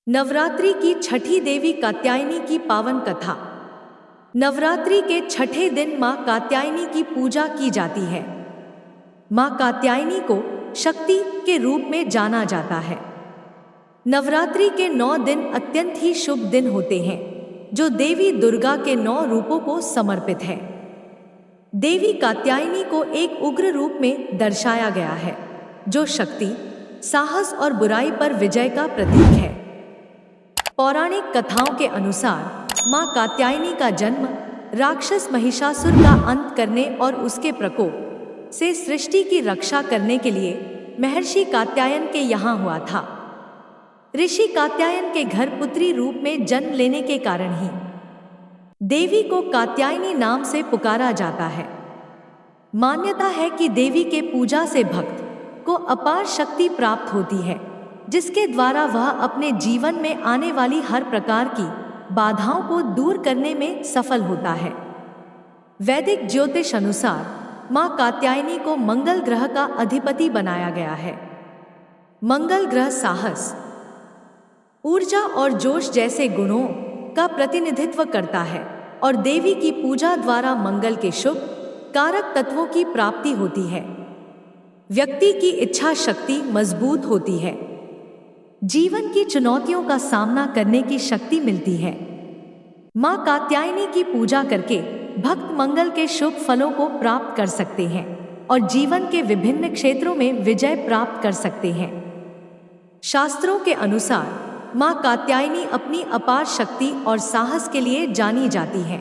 नवरात्रि की छठी देवी कात्यायनी की पावन कथा। नवरात्रि के छठे दिन मां कात्यायनी की पूजा की जाती है। मां कात्यायनी को शक्ति के रूप में जाना जाता है। नवरात्रि के 9 दिन अत्यंत ही शुभ दिन होते हैं, जो देवी दुर्गा के 9 रूपों को समर्पित है। देवी कात्यायनी को एक उग्र रूप में दर्शाया गया है, जो शक्ति, साहस और बुराई पर विजय का प्रतीक है। पौराणिक कथाओं के अनुसार मां कात्यायनी का जन्म राक्षस महिषासुर का अंत करने और उसके प्रकोप से सृष्टि की रक्षा करने के लिए महर्षि कात्यायन के यहाँ हुआ था। ऋषि कात्यायन के घर पुत्री रूप में जन्म लेने के कारण ही देवी को कात्यायनी नाम से पुकारा जाता है। मान्यता है कि देवी के पूजा से भक्त को अपार शक्ति प्राप्त होती है, जिसके द्वारा वह अपने जीवन में आने वाली हर प्रकार की बाधाओं को दूर करने में सफल होता है। वैदिक ज्योतिष अनुसार मां कात्यायनी को मंगल ग्रह का अधिपति बनाया गया है। मंगल ग्रह साहस, ऊर्जा और जोश जैसे गुणों का प्रतिनिधित्व करता है और देवी की पूजा द्वारा मंगल के शुभ कारक तत्वों की प्राप्ति होती है। व्यक्ति की इच्छा शक्ति मजबूत होती है। जीवन की चुनौतियों का सामना करने की शक्ति मिलती है। मां कात्यायनी की पूजा करके भक्त मंगल के शुभ फलों को प्राप्त कर सकते हैं और जीवन के विभिन्न क्षेत्रों में विजय प्राप्त कर सकते हैं। शास्त्रों के अनुसार मां कात्यायनी अपनी अपार शक्ति और साहस के लिए जानी जाती है।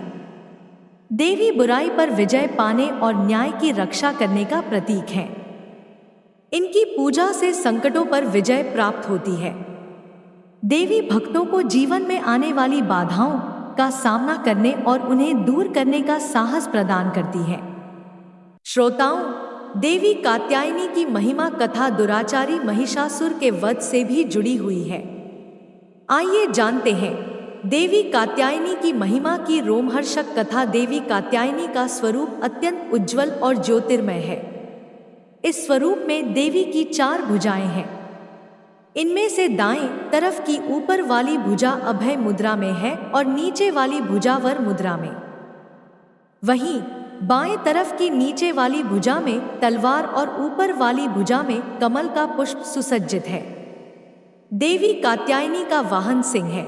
देवी बुराई पर विजय पाने और न्याय की रक्षा करने का प्रतीक है। इनकी पूजा से संकटों पर विजय प्राप्त होती है। देवी भक्तों को जीवन में आने वाली बाधाओं का सामना करने और उन्हें दूर करने का साहस प्रदान करती है। श्रोताओं, देवी कात्यायनी की महिमा कथा दुराचारी महिषासुर के वध से भी जुड़ी हुई है। आइए जानते हैं देवी कात्यायनी की महिमा की रोमहर्षक कथा। देवी कात्यायनी का स्वरूप अत्यंत उज्जवल और ज्योतिर्मय है। इस स्वरूप में देवी की 4 भुजाएं हैं। इनमें से दाएं तरफ की ऊपर वाली भुजा अभय मुद्रा में है और नीचे वाली भुजा वर मुद्रा में। वहीं बाएं तरफ की नीचे वाली भुजा में तलवार और ऊपर वाली भुजा में कमल का पुष्प सुसज्जित है। देवी कात्यायनी का वाहन सिंह है।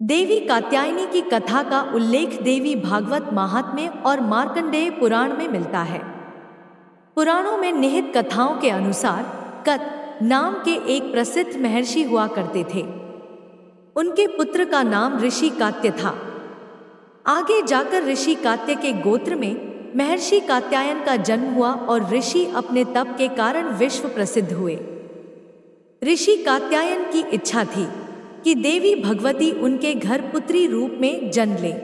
देवी कात्यायनी की कथा का उल्लेख देवी भागवत महात्म्य और मार्कंडेय पुराण में मिलता है। पुराणों में निहित कथाओं के अनुसार कत नाम के एक प्रसिद्ध महर्षि हुआ करते थे। उनके पुत्र का नाम ऋषि कात्य था। आगे जाकर ऋषि कात्य के गोत्र में महर्षि कात्यायन का जन्म हुआ और ऋषि अपने तप के कारण विश्व प्रसिद्ध हुए। ऋषि कात्यायन की इच्छा थी कि देवी भगवती उनके घर पुत्री रूप में जन्म ले।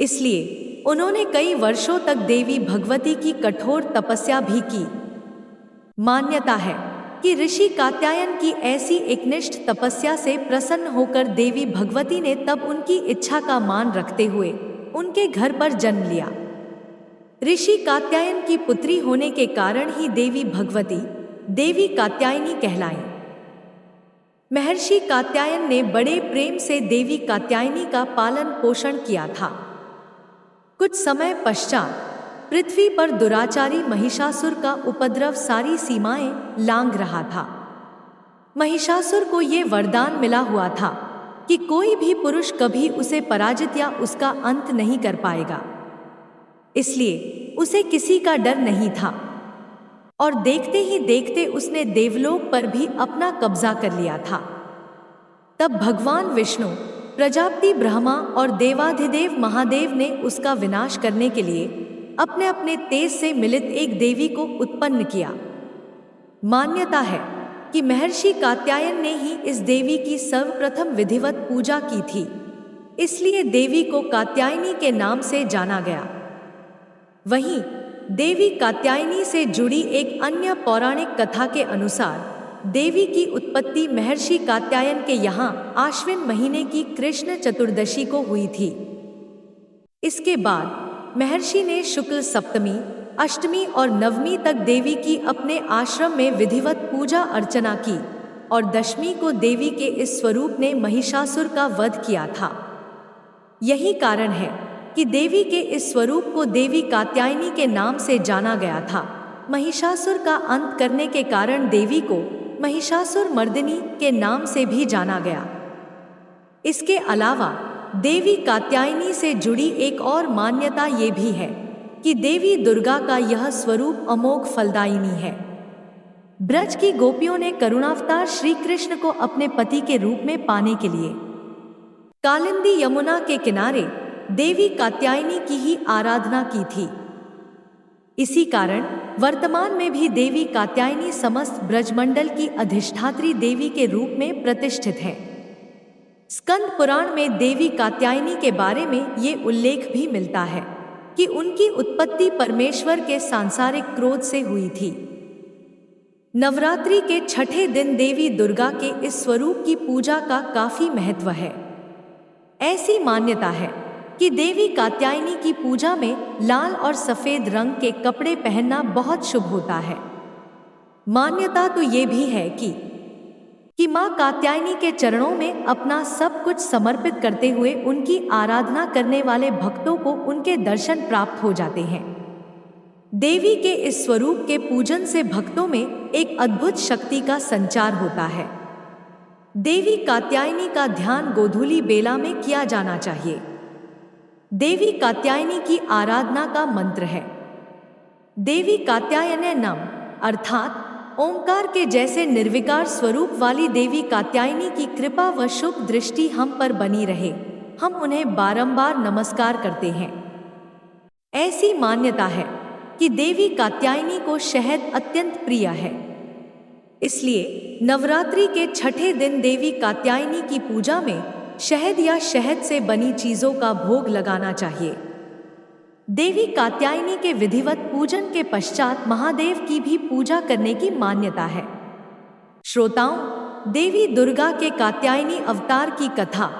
इसलिए उन्होंने कई वर्षों तक देवी भगवती की कठोर तपस्या भी की। मान्यता है कि ऋषि कात्यायन की ऐसी एकनिष्ठ तपस्या से प्रसन्न होकर देवी भगवती ने तब उनकी इच्छा का मान रखते हुए उनके घर पर जन्म लिया। ऋषि कात्यायन की पुत्री होने के कारण ही देवी भगवती देवी कात्यायनी कहलाईं। महर्षि कात्यायन ने बड़े प्रेम से देवी कात्यायनी का पालन पोषण किया था। कुछ समय पश्चात पृथ्वी पर दुराचारी महिषासुर का उपद्रव सारी सीमाएं लांघ रहा था। महिषासुर को ये वरदान मिला हुआ था कि कोई भी पुरुष कभी उसे पराजित या उसका अंत नहीं कर पाएगा। इसलिए उसे किसी का डर नहीं था और देखते ही देखते उसने देवलोक पर भी अपना कब्जा कर लिया था। तब भगवान विष्णु, प्रजापति ब्रह्मा और देवाधिदेव महादेव ने उसका विनाश करने के लिए अपने अपने तेज से मिलित एक देवी को उत्पन्न किया। मान्यता है कि महर्षि कात्यायन ने ही इस देवी की सर्वप्रथम विधिवत पूजा की थी, इसलिए देवी को कात्यायनी के नाम से जाना गया। वहीं देवी कात्यायनी से जुड़ी एक अन्य पौराणिक कथा के अनुसार देवी की उत्पत्ति महर्षि कात्यायन के यहाँ आश्विन महीने की कृष्ण चतुर्दशी को हुई थी। इसके बाद महर्षि ने शुक्ल सप्तमी, अष्टमी और नवमी तक देवी की अपने आश्रम में विधिवत पूजा अर्चना की और दशमी को देवी के इस स्वरूप ने महिषासुर का वध किया था। यही कारण है कि देवी के इस स्वरूप को देवी कात्यायनी के नाम से जाना गया था। महिषासुर का अंत करने के कारण देवी को महिषासुर मर्दिनी के नाम से भी जाना गया। इसके अलावा देवी कात्यायनी से जुड़ी एक और मान्यता ये भी है कि देवी दुर्गा का यह स्वरूप अमोघ फलदायिनी है। ब्रज की गोपियों ने करुणावतार श्री कृष्ण को अपने पति के रूप में पाने के लिए कालिंदी यमुना के किनारे देवी कात्यायनी की ही आराधना की थी। इसी कारण वर्तमान में भी देवी कात्यायनी समस्त ब्रजमंडल की अधिष्ठात्री देवी के रूप में प्रतिष्ठित है। स्कंद पुराण में देवी कात्यायनी के बारे में ये उल्लेख भी मिलता है कि उनकी उत्पत्ति परमेश्वर के सांसारिक क्रोध से हुई थी। नवरात्रि के छठे दिन देवी दुर्गा के इस स्वरूप की पूजा का काफी महत्व है। ऐसी मान्यता है कि देवी कात्यायनी की पूजा में लाल और सफेद रंग के कपड़े पहनना बहुत शुभ होता है। मान्यता तो ये भी है कि माँ कात्यायनी के चरणों में अपना सब कुछ समर्पित करते हुए उनकी आराधना करने वाले भक्तों को उनके दर्शन प्राप्त हो जाते हैं। देवी के इस स्वरूप के पूजन से भक्तों में एक अद्भुत शक्ति का संचार होता है। देवी कात्यायनी का ध्यान गोधूली बेला में किया जाना चाहिए। देवी कात्यायनी की आराधना का मंत्र है देवी कात्यायने नम, अर्थात ओंकार के जैसे निर्विकार स्वरूप वाली देवी कात्यायनी की कृपा व शुभ दृष्टि हम पर बनी रहे। हम उन्हें बारंबार नमस्कार करते हैं। ऐसी मान्यता है कि देवी कात्यायनी को शहद अत्यंत प्रिय है। इसलिए नवरात्रि के छठे दिन देवी कात्यायनी की पूजा में शहद या शहद से बनी चीजों का भोग लगाना चाहिए। देवी कात्यायनी के विधिवत पूजन के पश्चात महादेव की भी पूजा करने की मान्यता है। श्रोताओं, देवी दुर्गा के कात्यायनी अवतार की कथा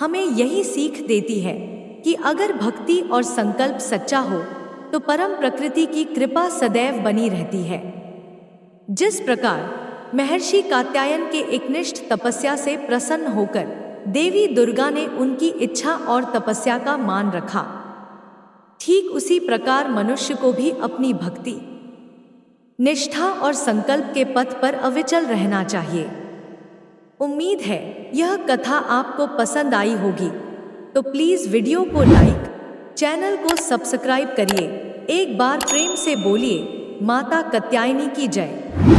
हमें यही सीख देती है कि अगर भक्ति और संकल्प सच्चा हो तो परम प्रकृति की कृपा सदैव बनी रहती है। जिस प्रकार महर्षि कात्यायन के एकनिष्ठ तपस्या से प्रसन्न होकर देवी दुर्गा ने उनकी इच्छा और तपस्या का मान रखा, ठीक उसी प्रकार मनुष्य को भी अपनी भक्ति, निष्ठा और संकल्प के पथ पर अविचल रहना चाहिए। उम्मीद है यह कथा आपको पसंद आई होगी, तो प्लीज वीडियो को लाइक, चैनल को सब्सक्राइब करिए। एक बार प्रेम से बोलिए माता कात्यायनी की जय।